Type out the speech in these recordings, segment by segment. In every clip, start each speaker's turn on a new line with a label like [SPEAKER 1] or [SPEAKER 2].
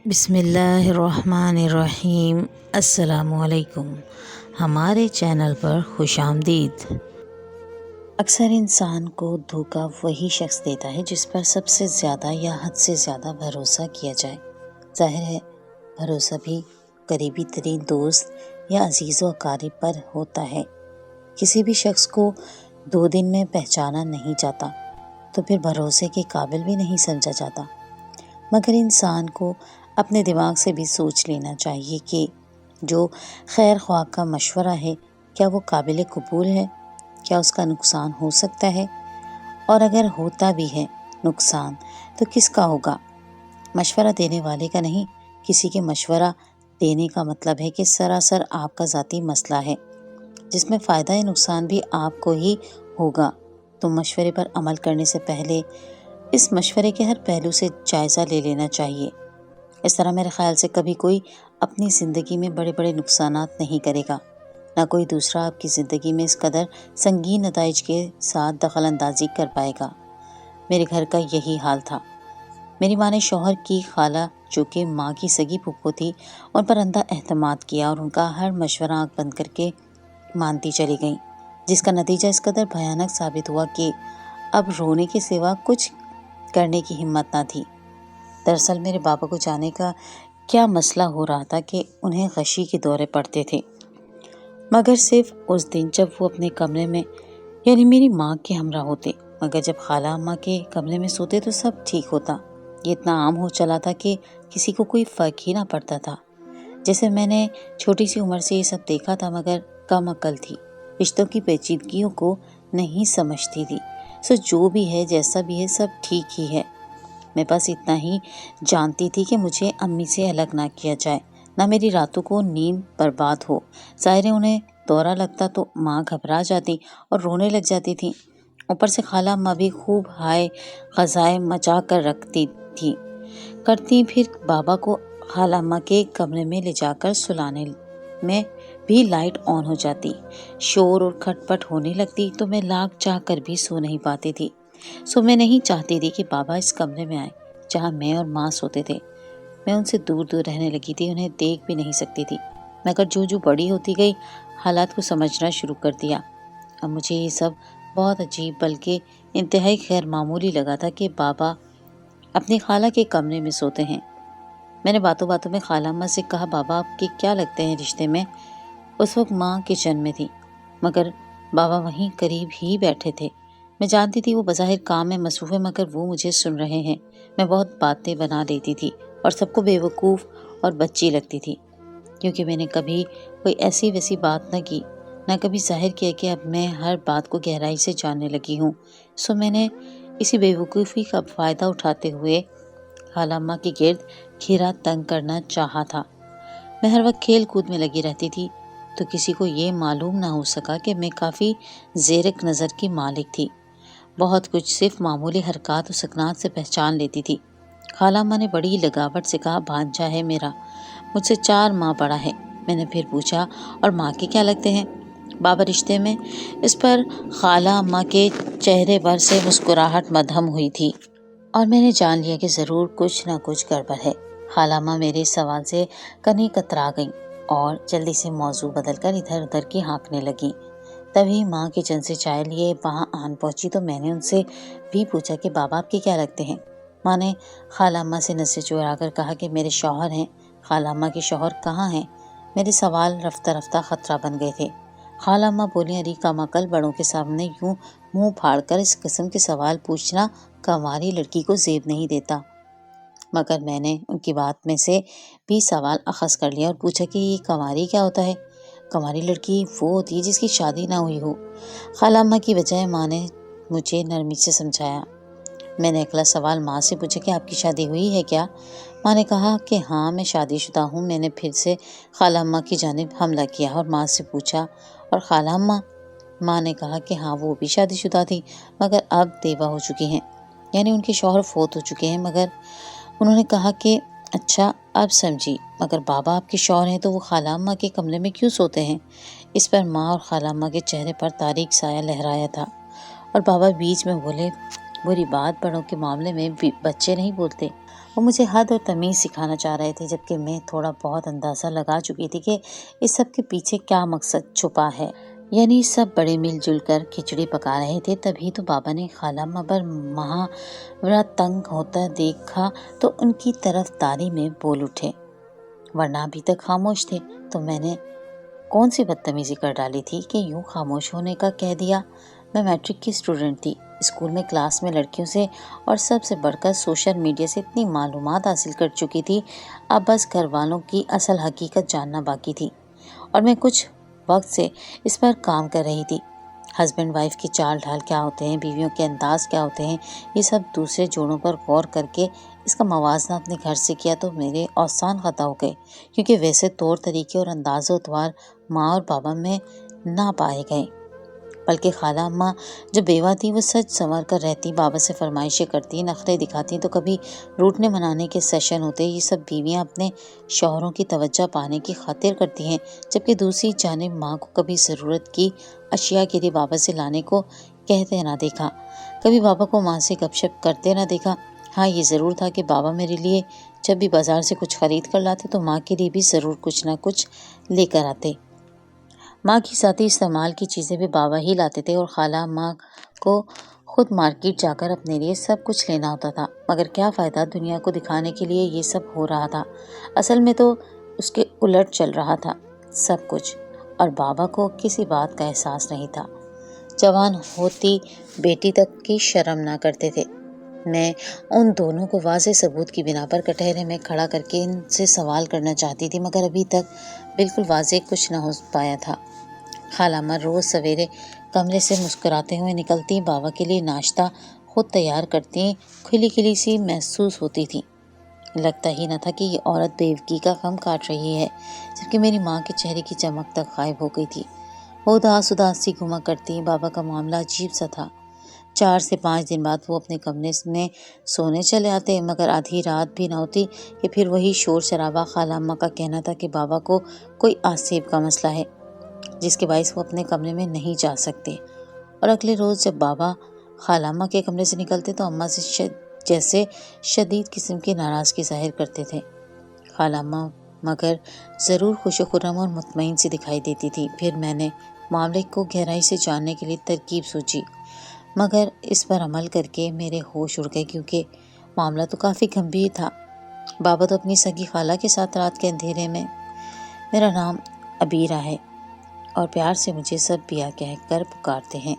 [SPEAKER 1] بسم اللہ الرحمن الرحیم۔ السلام علیکم، ہمارے چینل پر خوش آمدید۔ اکثر انسان کو دھوکہ وہی شخص دیتا ہے جس پر سب سے زیادہ یا حد سے زیادہ بھروسہ کیا جائے۔ ظاہر ہے بھروسہ بھی قریبی ترین دوست یا عزیز و اقارب پر ہوتا ہے۔ کسی بھی شخص کو 2 دن میں پہچانا نہیں جاتا تو پھر بھروسے کے قابل بھی نہیں سمجھا جاتا۔ مگر انسان کو اپنے دماغ سے بھی سوچ لینا چاہیے کہ جو خیر خواہ کا مشورہ ہے کیا وہ قابل قبول ہے، کیا اس کا نقصان ہو سکتا ہے، اور اگر ہوتا بھی ہے نقصان تو کس کا ہوگا؟ مشورہ دینے والے کا نہیں۔ کسی کے مشورہ دینے کا مطلب ہے کہ سراسر آپ کا ذاتی مسئلہ ہے جس میں فائدہ یا نقصان بھی آپ کو ہی ہوگا۔ تو مشورے پر عمل کرنے سے پہلے اس مشورے کے ہر پہلو سے جائزہ لے لینا چاہیے۔ اس طرح میرے خیال سے کبھی کوئی اپنی زندگی میں بڑے بڑے نقصانات نہیں کرے گا، نہ کوئی دوسرا آپ کی زندگی میں اس قدر سنگین نتائج کے ساتھ دخل اندازی کر پائے گا۔ میرے گھر کا یہی حال تھا۔ میری ماں نے شوہر کی خالہ جو کہ ماں کی سگی پھپھو تھی ان پر اندھا اعتماد کیا اور ان کا ہر مشورہ آنکھ بند کر کے مانتی چلی گئیں، جس کا نتیجہ اس قدر بھیانک ثابت ہوا کہ اب رونے کے سوا کچھ کرنے کی ہمت نہ تھی۔ دراصل میرے بابا کو جانے کا کیا مسئلہ ہو رہا تھا کہ انہیں غشی کے دورے پڑتے تھے، مگر صرف اس دن جب وہ اپنے کمرے میں یعنی میری ماں کے ہمراہ ہوتے، مگر جب خالہ اماں کے کمرے میں سوتے تو سب ٹھیک ہوتا۔ یہ اتنا عام ہو چلا تھا کہ کسی کو کوئی فرق ہی نہ پڑتا تھا۔ جیسے میں نے چھوٹی سی عمر سے یہ سب دیکھا تھا مگر کم عقل تھی، رشتوں کی پیچیدگیوں کو نہیں سمجھتی تھی۔ سو جو بھی ہے جیسا بھی ہے سب ٹھیک ہی ہے۔ میں بس اتنا ہی جانتی تھی کہ مجھے امی سے الگ نہ کیا جائے، نہ میری راتوں کو نیند برباد ہو۔ ظاہر ہے انہیں دورہ لگتا تو ماں گھبرا جاتی اور رونے لگ جاتی تھی۔ اوپر سے خالہ اماں بھی خوب ہائے غزائے مچا کر رکھتی تھی کرتی، پھر بابا کو خالہ اماں کے کمرے میں لے جا کر سلانے میں بھی لائٹ آن ہو جاتی، شور اور کھٹ پٹ ہونے لگتی تو میں لاگ چاہ کر بھی سو نہیں پاتی تھی۔ سو میں نہیں چاہتی تھی کہ بابا اس کمرے میں آئے جہاں میں اور ماں سوتے تھے۔ میں ان سے دور دور رہنے لگی تھی، انہیں دیکھ بھی نہیں سکتی تھی، مگر جو بڑی ہوتی گئی حالات کو سمجھنا شروع کر دیا۔ اب مجھے یہ سب بہت عجیب بلکہ انتہائی غیر معمولی لگا تھا کہ بابا اپنی خالہ کے کمرے میں سوتے ہیں۔ میں نے باتوں باتوں میں خالہ اماں سے کہا، بابا آپ کے کیا لگتے ہیں رشتے میں؟ اس وقت ماں کچن میں تھی مگر بابا وہیں قریب ہی بیٹھے تھے۔ میں جانتی تھی وہ بظاہر کام میں مصروف ہے مگر وہ مجھے سن رہے ہیں۔ میں بہت باتیں بنا لیتی تھی اور سب کو بے وقوف اور بچی لگتی تھی، کیونکہ میں نے کبھی کوئی ایسی ویسی بات نہ کی، نہ کبھی ظاہر کیا کہ اب میں ہر بات کو گہرائی سے جاننے لگی ہوں۔ سو میں نے اسی بے وقوفی کا فائدہ اٹھاتے ہوئے خالہ اماں کے گرد گھیرا تنگ کرنا چاہا تھا۔ میں ہر وقت کھیل کود میں لگی رہتی تھی تو کسی کو یہ معلوم نہ ہو سکا کہ میں کافی زیرک نظر کی مالک تھی۔ بہت کچھ صرف معمولی حرکات و سکنات سے پہچان لیتی تھی۔ خالہ اماں نے بڑی لگاوٹ سے کہا، بھانجا ہے میرا، مجھ سے 4 ماہ بڑا ہے۔ میں نے پھر پوچھا، اور ماں کے کیا لگتے ہیں بابا رشتے میں؟ اس پر خالہ اماں کے چہرے پر سے مسکراہٹ مدھم ہوئی تھی اور میں نے جان لیا کہ ضرور کچھ نہ کچھ گڑبڑ ہے۔ خالہ اماں میرے سوال سے کنی کترا گئیں اور جلدی سے موضوع بدل کر ادھر ادھر کی ہانکنے لگیں۔ تبھی ماں کچن سے چائے لیے وہاں آن پہنچی تو میں نے ان سے بھی پوچھا کہ بابا آپ کے کیا لگتے ہیں؟ ماں نے خالہ اماں سے نظر چرا کر کہا کہ میرے شوہر ہیں۔ خالہ اماں کے شوہر کہاں ہیں؟ میرے سوال رفتہ رفتہ خطرہ بن گئے تھے۔ خالہ اماں بولی، ارے کم عقل، بڑوں کے سامنے یوں منہ پھاڑ کر اس قسم کے سوال پوچھنا کنواری لڑکی کو زیب نہیں دیتا۔ مگر میں نے ان کی بات میں سے بھی سوال اخذ کر لیا اور پوچھا کہ یہ کنواری کیا ہوتا ہے؟ کنواری لڑکی وہ ہوتی ہے جس کی شادی نہ ہوئی ہو۔ خالہ اماں کی بجائے ماں نے مجھے نرمی سے سمجھایا۔ میں نے اگلا سوال ماں سے پوچھا کہ آپ کی شادی ہوئی ہے کیا؟ ماں نے کہا کہ ہاں میں شادی شدہ ہوں۔ میں نے پھر سے خالہ اماں کی جانب حملہ کیا اور ماں سے پوچھا، اور خالہ اماں؟ ماں نے کہا کہ ہاں وہ بھی شادی شدہ تھی مگر اب بیوہ ہو چکی ہیں، یعنی ان کے شوہر فوت ہو چکے ہیں۔ مگر انہوں نے کہا کہ اچھا اب سمجھی، مگر بابا آپ کے شوہر ہیں تو وہ خالہ اماں کے کمرے میں کیوں سوتے ہیں؟ اس پر ماں اور خالہ اماں کے چہرے پر تاریک سایہ لہرایا تھا اور بابا بیچ میں بولے، بری بات، بڑوں کے معاملے میں بچے نہیں بولتے۔ وہ مجھے حد اور تمیز سکھانا چاہ رہے تھے، جبکہ میں تھوڑا بہت اندازہ لگا چکی تھی کہ اس سب کے پیچھے کیا مقصد چھپا ہے۔ یعنی سب بڑے مل جل کر کھچڑی پکا رہے تھے، تبھی تو بابا نے خالہ اماں پر محاورہ تنگ ہوتا دیکھا تو ان کی طرف داری میں بول اٹھے، ورنہ ابھی تک خاموش تھے۔ تو میں نے کون سی بدتمیزی کر ڈالی تھی کہ یوں خاموش ہونے کا کہہ دیا؟ میں میٹرک کی اسٹوڈنٹ تھی، اسکول میں کلاس میں لڑکیوں سے اور سب سے بڑھ کر سوشل میڈیا سے اتنی معلومات حاصل کر چکی تھی، اب بس گھر والوں کی اصل حقیقت جاننا باقی تھی، اور میں کچھ وقت سے اس پر کام کر رہی تھی۔ ہسبینڈ وائف کے چال ڈھال کیا ہوتے ہیں، بیویوں کے انداز کیا ہوتے ہیں، یہ سب دوسرے جوڑوں پر غور کر کے اس کا موازنہ اپنے گھر سے کیا تو میرے اوسان خطا ہو گئے، کیونکہ ویسے طور طریقے اور انداز و اتوار ماں اور بابا میں نہ پائے گئے، بلکہ خالہ اماں جو بیوہ تھی وہ سچ سنور کر رہتی، بابا سے فرمائشیں کرتی، نخرے دکھاتی تو کبھی روٹنے منانے کے سیشن ہوتے۔ یہ سب بیویاں اپنے شوہروں کی توجہ پانے کی خاطر کرتی ہیں، جبکہ دوسری جانب ماں کو کبھی ضرورت کی اشیاء کے لیے بابا سے لانے کو کہتے نہ دیکھا، کبھی بابا کو ماں سے گپ شپ کرتے نہ دیکھا۔ ہاں یہ ضرور تھا کہ بابا میرے لیے جب بھی بازار سے کچھ خرید کر لاتے تو ماں کے لیے بھی ضرور کچھ نہ کچھ لے کر آتے۔ ماں کی ذاتی استعمال کی چیزیں بھی بابا ہی لاتے تھے، اور خالہ اماں کو خود مارکیٹ جا کر اپنے لیے سب کچھ لینا ہوتا تھا، مگر کیا فائدہ، دنیا کو دکھانے کے لیے یہ سب ہو رہا تھا، اصل میں تو اس کے الٹ چل رہا تھا سب کچھ، اور بابا کو کسی بات کا احساس نہیں تھا۔ جوان ہوتی بیٹی تک کی شرم نہ کرتے تھے۔ میں ان دونوں کو واضح ثبوت کی بنا پر کٹہرے میں کھڑا کر کے ان سے سوال کرنا چاہتی تھی، مگر ابھی تک بالکل واضح کچھ نہ ہو پایا تھا۔ خالہ اماں روز سویرے کمرے سے مسکراتے ہوئے نکلتی، بابا کے لیے ناشتہ خود تیار کرتی، کھلی کھلی سی محسوس ہوتی تھی۔ لگتا ہی نہ تھا کہ یہ عورت بیوگی کا غم کاٹ رہی ہے، جبکہ میری ماں کے چہرے کی چمک تک غائب ہو گئی تھی۔ وہ اداس اداس سی گھوما کرتی۔ بابا کا معاملہ عجیب سا تھا، 4 سے 5 دن بعد وہ اپنے کمرے میں سونے چلے آتے، مگر آدھی رات بھی نہ ہوتی کہ پھر وہی شور شرابہ۔ خالہ اماں کا کہنا تھا کہ بابا کو کوئی آسیب کا مسئلہ ہے، جس کے باعث وہ اپنے کمرے میں نہیں جا سکتے، اور اگلے روز جب بابا خالہ اماں کے کمرے سے نکلتے تو اماں سے جیسے شدید قسم کی ناراضگی ظاہر کرتے تھے۔ خالہ اماں مگر ضرور خوش و خرم اور مطمئن سی دکھائی دیتی تھی۔ پھر میں نے معاملے کو گہرائی سے جاننے کے لیے ترکیب سوچی، مگر اس پر عمل کر کے میرے ہوش اڑ گئے، کیونکہ معاملہ تو کافی گمبھیر تھا۔ بابا تو اپنی سگی خالہ کے ساتھ رات کے اندھیرے میں، میرا نام عبیرہ ہے اور پیار سے مجھے سب بیا کہہ کر پکارتے ہیں۔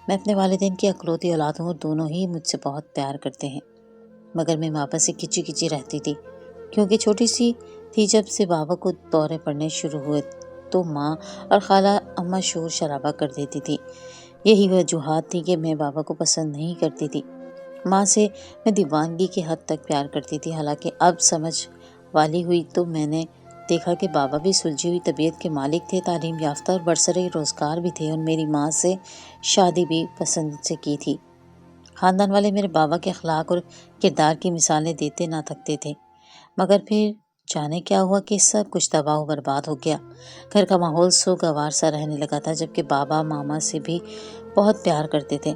[SPEAKER 1] میں اپنے والدین کی اکلوتی اولاد ہوں اور دونوں ہی مجھ سے بہت پیار کرتے ہیں، مگر میں بابا سے کھچی کھچی رہتی تھی، کیونکہ چھوٹی سی تھی جب سے بابا کو دورے پڑنے شروع ہوئے تو ماں اور خالہ اماں شور شرابہ کر دیتی تھی۔ یہی وجوہات تھی کہ میں بابا کو پسند نہیں کرتی تھی۔ ماں سے میں دیوانگی کی حد تک پیار کرتی تھی، حالانکہ اب سمجھ والی ہوئی تو میں نے دیکھا کہ بابا بھی سلجھی ہوئی طبیعت کے مالک تھے، تعلیم یافتہ اور برسر روزگار بھی تھے، اور میری ماں سے شادی بھی پسند سے کی تھی۔ خاندان والے میرے بابا کے اخلاق اور کردار کی مثالیں دیتے نہ تھکتے تھے، مگر پھر جانے کیا ہوا کہ سب کچھ تباہ و برباد ہو گیا۔ گھر کا ماحول سوگوار سا رہنے لگا تھا، جبکہ بابا ماما سے بھی بہت پیار کرتے تھے،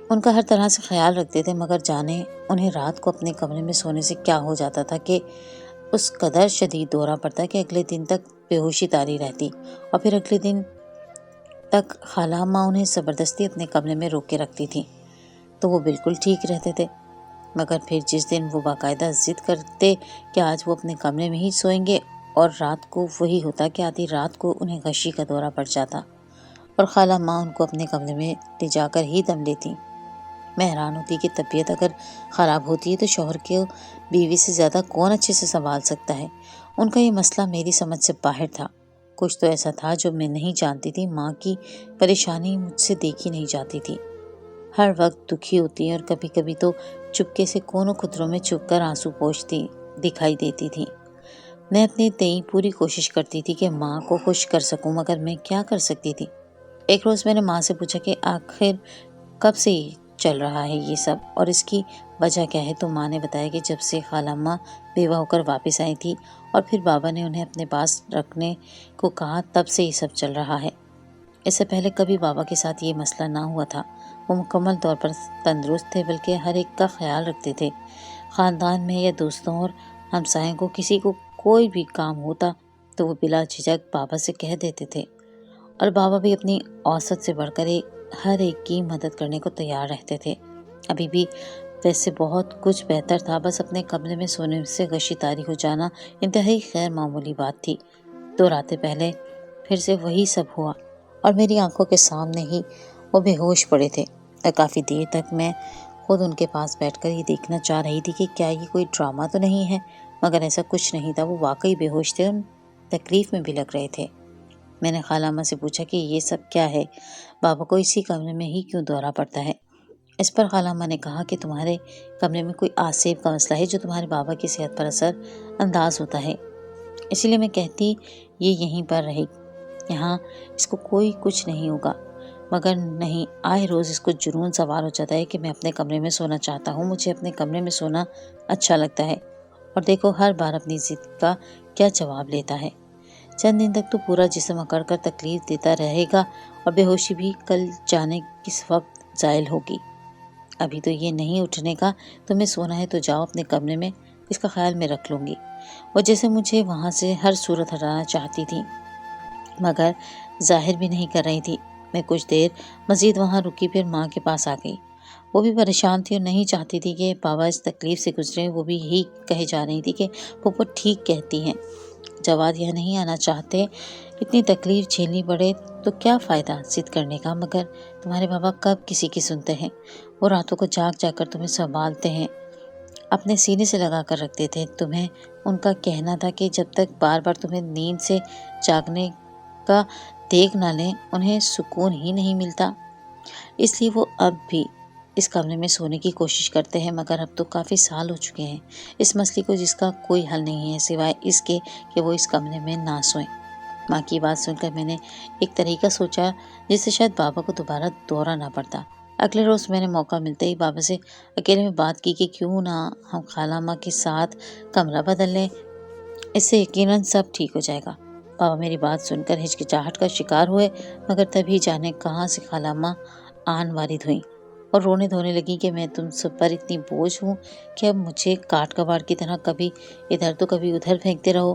[SPEAKER 1] ان کا ہر طرح سے خیال رکھتے تھے، مگر جانے انہیں رات کو اپنے کمرے میں سونے سے کیا ہو جاتا تھا کہ اس قدر شدید دورہ پڑتا کہ اگلے دن تک بے ہوشی طاری رہتی، اور پھر اگلے دن تک خالہ اماں انہیں زبردستی اپنے کمرے میں روک کے رکھتی تھیں تو وہ بالکل ٹھیک رہتے تھے، مگر پھر جس دن وہ باقاعدہ ضد کرتے کہ آج وہ اپنے کمرے میں ہی سوئیں گے، اور رات کو وہی ہوتا کہ آدھی رات کو انہیں غشی کا دورہ پڑ جاتا اور خالہ اماں ان کو اپنے کمرے میں لے جا کر ہی دم لیتی۔ میں حیران ہوتی کہ طبیعت اگر خراب ہوتی ہے تو شوہر کے بیوی سے زیادہ کون اچھے سے سنبھال سکتا ہے۔ ان کا یہ مسئلہ میری سمجھ سے باہر تھا، کچھ تو ایسا تھا جو میں نہیں جانتی تھی۔ ماں کی پریشانی مجھ سے دیکھی نہیں جاتی تھی، ہر وقت دکھی ہوتی اور کبھی کبھی تو چپکے سے کونوں خطروں میں چھپ کر آنسو پوچھتی دکھائی دیتی تھی۔ میں اپنے تئیں پوری کوشش کرتی تھی کہ ماں کو خوش کر سکوں، مگر میں کیا کر سکتی تھی۔ ایک روز میں نے ماں سے پوچھا کہ آخر کب سے چل رہا ہے یہ سب اور اس کی وجہ کیا ہے، تو ماں نے بتایا کہ جب سے خالہ اماں بیوہ ہو کر واپس آئی تھی اور پھر بابا نے انہیں اپنے پاس رکھنے کو کہا، تب سے یہ سب چل رہا ہے۔ اس سے پہلے کبھی بابا کے ساتھ یہ مسئلہ نہ ہوا تھا، وہ مکمل طور پر تندرست تھے، بلکہ ہر ایک کا خیال رکھتے تھے، خاندان میں یا دوستوں اور ہمسایوں کو کسی کو کوئی بھی کام ہوتا تو وہ بلا جھجک بابا سے کہہ دیتے تھے، اور بابا بھی اپنی اوسط سے بڑھ کر ہر ایک کی مدد کرنے کو تیار رہتے تھے۔ ابھی بھی ویسے بہت کچھ بہتر تھا، بس اپنے کمرے میں سونے سے غشی طاری ہو جانا انتہائی غیر معمولی بات تھی۔ 2 راتیں پہلے پھر سے وہی سب ہوا اور میری آنکھوں کے سامنے ہی وہ بے ہوش پڑے تھے، اور کافی دیر تک میں خود ان کے پاس بیٹھ کر یہ دیکھنا چاہ رہی تھی کہ کیا یہ کوئی ڈرامہ تو نہیں ہے، مگر ایسا کچھ نہیں تھا۔ وہ واقعی بے ہوش تھے اور تکلیف میں بھی لگ رہے تھے۔ میں نے خالہ اماں سے پوچھا کہ یہ سب کیا ہے، بابا کو اسی کمرے میں ہی کیوں دورہ پڑتا ہے؟ اس پر خالہ اماں نے کہا کہ تمہارے کمرے میں کوئی آسیب کا مسئلہ ہے جو تمہارے بابا کی صحت پر اثر انداز ہوتا ہے، اسی لیے میں کہتی یہ یہیں پر رہے، یہاں اس کو کوئی کچھ نہیں ہوگا، مگر نہیں، آئے روز اس کو جنون سوار ہو جاتا ہے کہ میں اپنے کمرے میں سونا چاہتا ہوں، مجھے اپنے کمرے میں سونا اچھا لگتا ہے، اور دیکھو ہر بار اپنی ضد کا کیا جواب لیتا ہے۔ چند دن تک تو پورا جسم اکڑ کر تکلیف دیتا رہے گا، اور بے ہوشی بھی کل جانے کس وقت زائل ہوگی۔ ابھی تو یہ نہیں اٹھنے کا، تمہیں سونا ہے تو جاؤ اپنے کمرے میں، اس کا خیال میں رکھ لوں گی۔ وہ جیسے مجھے وہاں سے ہر صورت ہٹانا چاہتی تھی، مگر ظاہر بھی نہیں کر رہی تھی۔ میں کچھ دیر مزید وہاں رکی، پھر ماں کے پاس آ گئی۔ وہ بھی پریشان تھی اور نہیں چاہتی تھی کہ بابا اس تکلیف سے گزرے۔ وہ بھی یہی کہے جا رہی تھی کہ پھپھو ٹھیک کہتی ہیں، جواد یہاں نہیں آنا چاہتے، اتنی تکلیف جھیلنی پڑے تو کیا فائدہ ضد کرنے کا، مگر تمہارے بابا کب کسی کی سنتے ہیں، وہ راتوں کو جاگ جا کر تمہیں سنبھالتے ہیں، اپنے سینے سے لگا کر رکھتے تھے۔ تمہیں ان کا کہنا تھا کہ جب تک بار بار تمہیں نیند سے جاگنے کا دیکھ نہ لیں انہیں سکون ہی نہیں ملتا، اس لیے وہ اب بھی اس کمرے میں سونے کی کوشش کرتے ہیں، مگر اب تو کافی سال ہو چکے ہیں اس مسئلے کو جس کا کوئی حل نہیں ہے سوائے اس کے کہ وہ اس کمرے میں نہ سوئیں۔ ماں کی بات سن کر میں نے ایک طریقہ سوچا جس سے شاید بابا کو دوبارہ دورہ نہ پڑتا۔ اگلے روز میں نے موقع ملتے ہی بابا سے اکیلے میں بات کی کہ کیوں نہ ہم خالہ اماں کے ساتھ کمرہ بدل لیں، اس سے یقیناً سب ٹھیک ہو جائے گا۔ بابا میری بات سن کر ہچکچاہٹ کا شکار ہوئے، مگر تبھی جانے کہاں سے خالہ اماں آن وارد ہوئیں اور رونے دھونے لگی کہ میں تم سب پر اتنی بوجھ ہوں کہ اب مجھے کاٹ کباڑ کی طرح کبھی ادھر تو کبھی ادھر پھینکتے رہو۔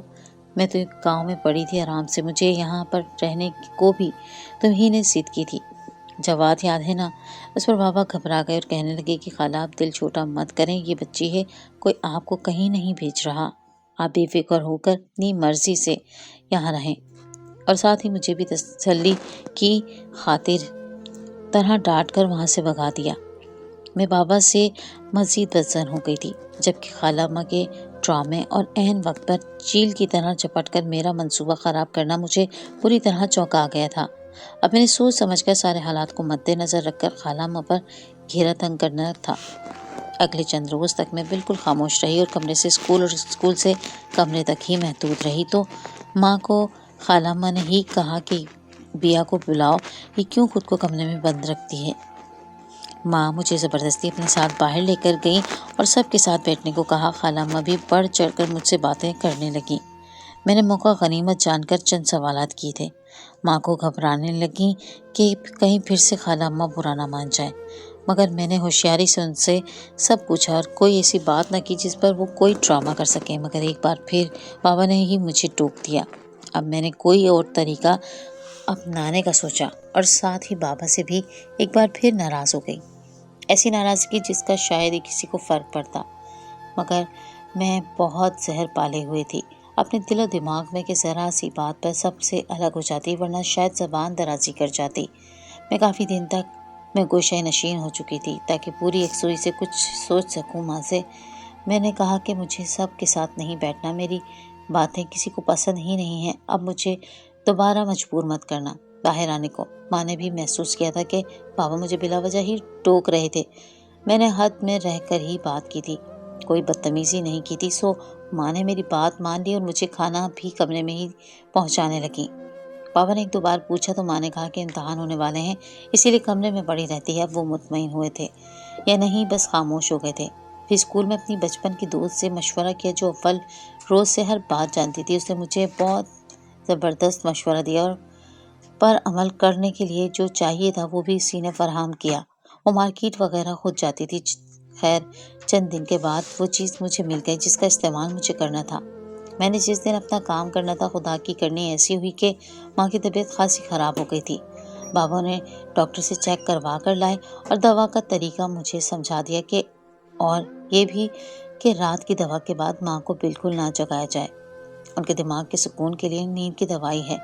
[SPEAKER 1] میں تو ایک گاؤں میں پڑی تھی آرام سے، مجھے یہاں پر رہنے کو بھی تم ہی نے ضد کی تھی، جواد یاد ہے نا؟ اس پر بابا گھبرا گئے اور کہنے لگے کہ خالہ آپ دل چھوٹا مت کریں، یہ بچی ہے، کوئی آپ کو کہیں نہیں بھیج رہا، آپ بے فکر ہو کر اپنی مرضی سے یہاں رہیں۔ اور ساتھ ہی مجھے بھی تسلی کی خاطر طرح ڈانٹ کر وہاں سے بھگا دیا۔ میں بابا سے مزید بدظن ہو گئی تھی، جبکہ خالہ اماں کے ڈرامے اور عین وقت پر چیل کی طرح چپٹ کر میرا منصوبہ خراب کرنا مجھے پوری طرح چونکا گیا تھا۔ اب میں نے سوچ سمجھ کر سارے حالات کو مد نظر رکھ کر خالہ اماں پر گھیرا تنگ کرنا تھا۔ اگلے چند روز تک میں بالکل خاموش رہی اور کمرے سے اسکول اور اسکول سے کمرے تک ہی محدود رہی، تو ماں کو خالہ اماں نے ہی کہا کہ بیا کو بلاؤ، یہ کیوں خود کو کمرے میں بند رکھتی ہے۔ ماں مجھے زبردستی اپنے ساتھ باہر لے کر گئیں اور سب کے ساتھ بیٹھنے کو کہا۔ خالہ اماں بھی بڑھ چڑھ کر مجھ سے باتیں کرنے لگیں۔ میں نے موقع غنیمت جان کر چند سوالات کیے تھے۔ ماں کو گھبرانے لگیں کہ کہیں پھر سے خالہ اماں برا نہ مان جائیں، مگر میں نے ہوشیاری سے ان سے سب پوچھا اور کوئی ایسی بات نہ کی جس پر وہ کوئی ڈرامہ کر سکیں، مگر ایک بار پھر بابا نے ہی مجھے ٹوک دیا۔ اب میں نے کوئی اور طریقہ اپنانے کا سوچا اور ساتھ ہی بابا سے بھی ایک بار پھر ناراض ہو گئی، ایسی ناراضگی جس کا شاید ہی کسی کو فرق پڑتا، مگر میں بہت زہر پالے ہوئے تھی اپنے دل و دماغ میں کہ ذرا سی بات پر سب سے الگ ہو جاتی، ورنہ شاید زبان درازی کر جاتی۔ میں کافی دن تک میں گوشہ نشین ہو چکی تھی تاکہ پوری یکسوئی سے کچھ سوچ سکوں ماں سے۔ میں نے کہا کہ مجھے سب کے ساتھ نہیں بیٹھنا، میری باتیں کسی کو پسند ہی نہیں ہیں، اب مجھے دوبارہ مجبور مت کرنا باہر آنے کو۔ ماں نے بھی محسوس کیا تھا کہ بابا مجھے بلا وجہ ہی ٹوک رہے تھے، میں نے حد میں رہ کر ہی بات کی تھی، کوئی بدتمیزی نہیں کی تھی، سو ماں نے میری بات مان لی اور مجھے کھانا بھی کمرے میں ہی پہنچانے لگیں۔ بابا نے ایک دو بار پوچھا تو ماں نے کہا کہ امتحان ہونے والے ہیں اسی لیے کمرے میں پڑی رہتی ہے۔ اب وہ مطمئن ہوئے تھے یا نہیں بس خاموش ہو گئے تھے۔ پھر اسکول میں اپنی بچپن کی دوست سے مشورہ کیا جو اول روز سے ہر بات جانتی تھی، اس نے مجھے بہت زبردست مشورہ دیا اور پر عمل کرنے کے لیے جو چاہیے تھا وہ بھی اسی نے فراہم کیا۔ وہ مارکیٹ وغیرہ خود جاتی تھی، خیر چند دن کے بعد وہ چیز مجھے مل گئی جس کا استعمال مجھے کرنا تھا۔ میں نے جس دن اپنا کام کرنا تھا، خدا کی کرنی ایسی ہوئی کہ ماں کی طبیعت خاصی خراب ہو گئی تھی۔ بابا نے ڈاکٹر سے چیک کروا کر لائے اور دوا کا طریقہ مجھے سمجھا دیا کہ اور یہ بھی کہ رات کی دوا کے بعد ماں کو بالکل نہ جگایا جائے، ان کے دماغ کے سکون کے لیے نیند کی دوائی ہے۔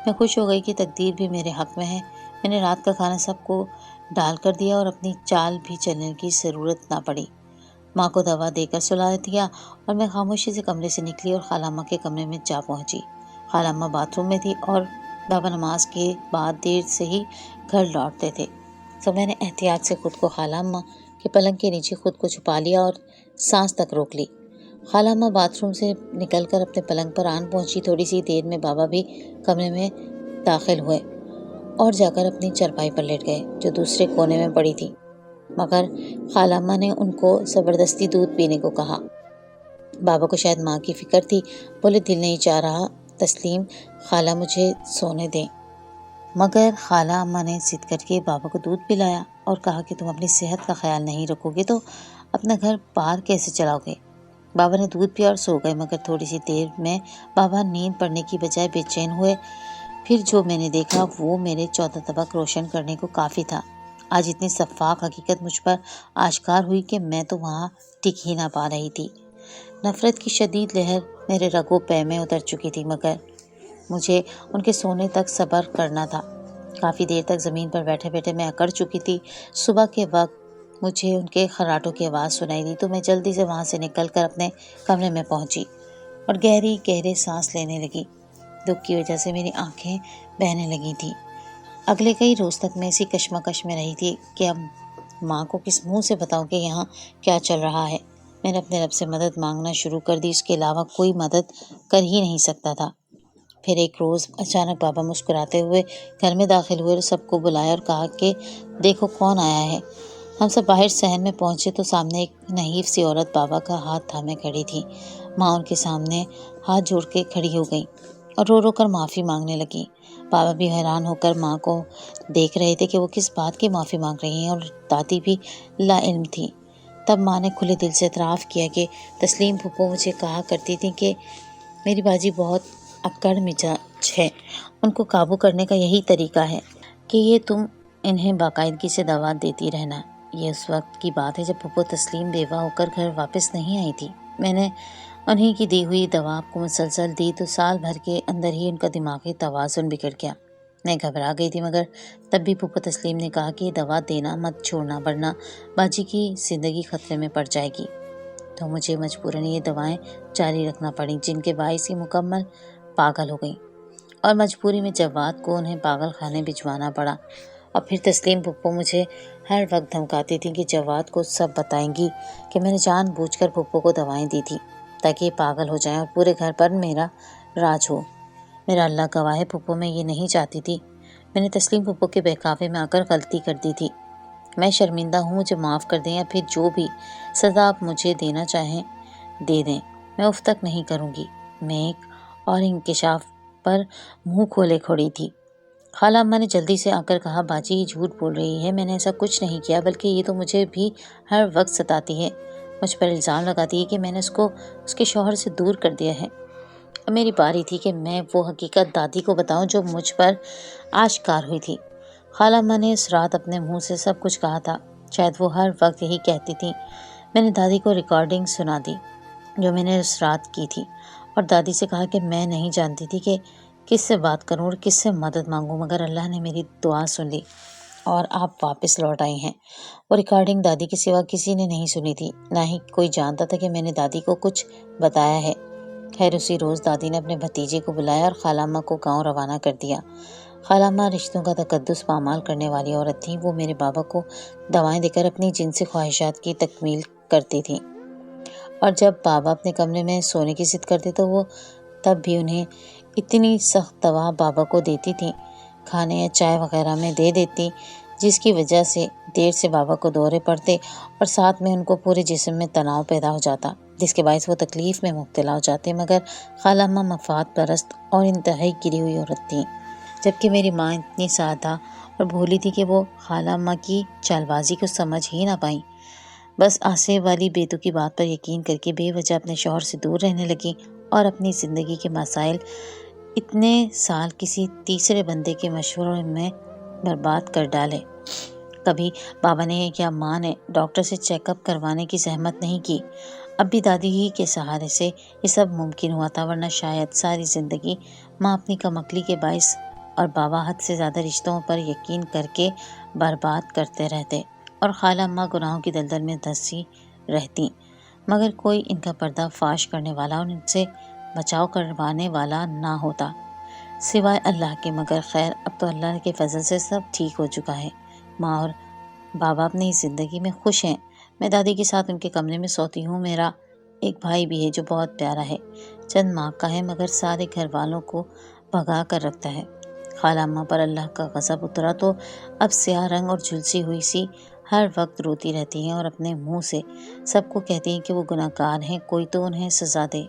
[SPEAKER 1] میں خوش ہو گئی کہ تقدیر بھی میرے حق میں ہے۔ میں نے رات کا کھانا سب کو ڈال کر دیا اور اپنی چال بھی چلنے کی ضرورت نہ پڑی۔ ماں کو دوا دے کر سلا دیا اور میں خاموشی سے کمرے سے نکلی اور خالہ اماں کے کمرے میں جا پہنچی۔ خالہ اماں باتھ روم میں تھی اور بابا نماز کے بعد دیر سے ہی گھر لوٹتے تھے، تو میں نے احتیاط سے خود کو خالہ اماں کے پلنگ کے نیچے خود کو چھپا لیا اور سانس تک روک لی۔ خالہ اماں باتھ روم سے نکل کر اپنے پلنگ پر آن پہنچی۔ تھوڑی سی دیر میں بابا بھی کمرے میں داخل ہوئے اور جا کر اپنی چارپائی پر لیٹ گئے جو دوسرے کونے میں پڑی تھی، مگر خالہ اماں نے ان کو زبردستی دودھ پینے کو کہا۔ بابا کو شاید ماں کی فکر تھی، بولے دل نہیں چاہ رہا تسلیم خالہ مجھے سونے دیں، مگر خالہ اماں نے ضد کر کے بابا کو دودھ پلایا اور کہا کہ تم اپنی صحت کا خیال نہیں رکھو گے تو اپنا گھر پار کیسے چلاؤ گے۔ بابا نے دودھ پیا اور سو گئے، مگر تھوڑی سی دیر میں بابا نیند پڑنے کی بجائے بے چین ہوئے۔ پھر جو میں نے دیکھا وہ میرے 14 طبق روشن کرنے کو کافی تھا۔ آج اتنی شفاف حقیقت مجھ پر آشکار ہوئی کہ میں تو وہاں ٹک ہی نہ پا رہی تھی۔ نفرت کی شدید لہر میرے رگو پے میں اتر چکی تھی، مگر مجھے ان کے سونے تک صبر کرنا تھا۔ کافی دیر تک زمین پر بیٹھے بیٹھے میں اکڑ چکی تھی۔ صبح کے وقت مجھے ان کے خراٹوں کی آواز سنائی دی تو میں جلدی سے وہاں سے نکل کر اپنے کمرے میں پہنچی اور گہرے سانس لینے لگی۔ دکھ کی وجہ سے میری آنکھیں بہنے لگی تھیں۔ اگلے کئی روز تک میں اسی کشمکش میں رہی تھی کہ اب ماں کو کس منہ سے بتاؤں کہ یہاں کیا چل رہا ہے۔ میں نے اپنے رب سے مدد مانگنا شروع کر دی، اس کے علاوہ کوئی مدد کر ہی نہیں سکتا تھا۔ پھر ایک روز اچانک بابا مسکراتے ہوئے گھر میں داخل ہوئے اور سب کو بلایا اور کہا کہ دیکھو کون آیا ہے۔ ہم سب باہر صحن میں پہنچے تو سامنے ایک نحیف سی عورت بابا کا ہاتھ تھامے کھڑی تھی۔ ماں ان کے سامنے ہاتھ جوڑ کے کھڑی ہو گئی اور رو رو کر معافی مانگنے لگی۔ بابا بھی حیران ہو کر ماں کو دیکھ رہے تھے کہ وہ کس بات کی معافی مانگ رہی ہیں، اور دادی بھی لا علم تھی۔ تب ماں نے کھلے دل سے اعتراف کیا کہ تسلیم پھپھو مجھے کہا کرتی تھی کہ میری باجی بہت اکڑ مزاج ہے، ان کو قابو کرنے کا یہی طریقہ ہے کہ یہ تم انہیں باقاعدگی سے دوا دیتی رہنا۔ یہ اس وقت کی بات ہے جب پھپھو تسلیم بیوہ ہو کر گھر واپس نہیں آئی تھی۔ میں نے انہیں کی دی ہوئی دوا آپ کو مسلسل دی تو سال بھر کے اندر ہی ان کا دماغی توازن بگڑ گیا۔ میں گھبرا گئی تھی، مگر تب بھی پھپھو تسلیم نے کہا کہ یہ دوا دینا مت چھوڑنا ورنہ باجی کی زندگی خطرے میں پڑ جائے گی۔ تو مجھے مجبوراً یہ دوائیں جاری رکھنا پڑیں، جن کے باعث ہی مکمل پاگل ہو گئی اور مجبوری میں جواد کو انہیں پاگل خانے بھجوانا پڑا۔ اور پھر تسلیم پھپھو مجھے ہر وقت دھمکاتی تھی کہ جواد کو سب بتائیں گی کہ میں نے جان بوجھ کر پھپھو کو دوائیں دی تھی تاکہ یہ پاگل ہو جائیں اور پورے گھر پر میرا راج ہو۔ میرا اللہ گواہ ہے پھپھو میں یہ نہیں چاہتی تھی۔ میں نے تسلیم پھپھو کے بہکاوے میں آ کر غلطی کر دی تھی۔ میں شرمندہ ہوں، مجھے معاف کر دیں یا پھر جو بھی سزا آپ مجھے دینا چاہیں دے دیں، میں اف تک نہیں کروں گی۔ میں ایک اور انکشاف پر منہ کھولے کھڑی تھی۔ خالہ اماں نے جلدی سے آ کر کہا باجی یہ جھوٹ بول رہی ہے، میں نے ایسا کچھ نہیں کیا، بلکہ یہ تو مجھے بھی ہر وقت ستاتی ہے، مجھ پر الزام لگاتی ہے کہ میں نے اس کو اس کے شوہر سے دور کر دیا ہے۔ اب میری باری تھی کہ میں وہ حقیقت دادی کو بتاؤں جو مجھ پر آشکار ہوئی تھی۔ خالہ اماں نے اس رات اپنے منہ سے سب کچھ کہا تھا، شاید وہ ہر وقت یہی کہتی تھیں۔ میں نے دادی کو ریکارڈنگ سنا دی جو میں نے اس رات کی تھی اور دادی سے کہا کہ میں نہیں جانتی تھی کہ کس سے بات کروں اور کس سے مدد مانگوں، مگر اللہ نے میری دعا سن لی اور آپ واپس لوٹ آئی ہیں۔ وہ ریکارڈنگ دادی کے سوا کسی نے نہیں سنی تھی، نہ ہی کوئی جانتا تھا کہ میں نے دادی کو کچھ بتایا ہے۔ خیر اسی روز دادی نے اپنے بھتیجے کو بلایا اور خالہ اماں کو گاؤں روانہ کر دیا۔ خالہ اماں رشتوں کا تقدس پامال کرنے والی عورت تھیں۔ وہ میرے بابا کو دوائیں دے کر اپنی جنسی خواہشات کی تکمیل کرتی تھیں، اور جب بابا اپنے کمرے میں سونے کی ضد کرتے تو وہ تب بھی انہیں اتنی سخت دوا بابا کو دیتی تھیں، کھانے یا چائے وغیرہ میں دے دیتی، جس کی وجہ سے دیر سے بابا کو دورے پڑتے اور ساتھ میں ان کو پورے جسم میں تناؤ پیدا ہو جاتا، جس کے باعث وہ تکلیف میں مبتلا ہو جاتے۔ مگر خالہ اماں مفاد پرست اور انتہائی گری ہوئی عورت تھیں، جبکہ میری ماں اتنی سادہ اور بھولی تھی کہ وہ خالہ اماں کی چال بازی کو سمجھ ہی نہ پائیں۔ بس آصف والی بیتوکی بات پر یقین کر کے بے وجہ اپنے شوہر سے دور رہنے لگیں اور اپنی زندگی کے مسائل اتنے سال کسی تیسرے بندے کے مشورے میں برباد کر ڈالے۔ کبھی بابا نے یا ماں نے ڈاکٹر سے چیک اپ کروانے کی زحمت نہیں کی۔ اب بھی دادی ہی کے سہارے سے یہ سب ممکن ہوا تھا، ورنہ شاید ساری زندگی ماں اپنی کم عقلی کے باعث اور بابا حد سے زیادہ رشتوں پر یقین کر کے برباد کرتے رہتے اور خالہ اماں گناہوں کی دلدل میں دھنسی رہتی، مگر کوئی ان کا پردہ فاش کرنے والا اور ان سے بچاؤ کروانے والا نہ ہوتا سوائے اللہ کے۔ مگر خیر، اب تو اللہ کے فضل سے سب ٹھیک ہو چکا ہے۔ ماں اور بابا اپنی زندگی میں خوش ہیں۔ میں دادی کے ساتھ ان کے کمرے میں سوتی ہوں۔ میرا ایک بھائی بھی ہے جو بہت پیارا ہے، چند ماہ کا ہے، مگر سارے گھر والوں کو بھگا کر رکھتا ہے۔ خالہ اماں پر اللہ کا غضب اترا تو اب سیاہ رنگ اور جھلسی ہوئی سی ہر وقت روتی رہتی ہیں اور اپنے منہ سے سب کو کہتی ہیں کہ وہ گناہ گار ہیں، کوئی تو انہیں سزا دے۔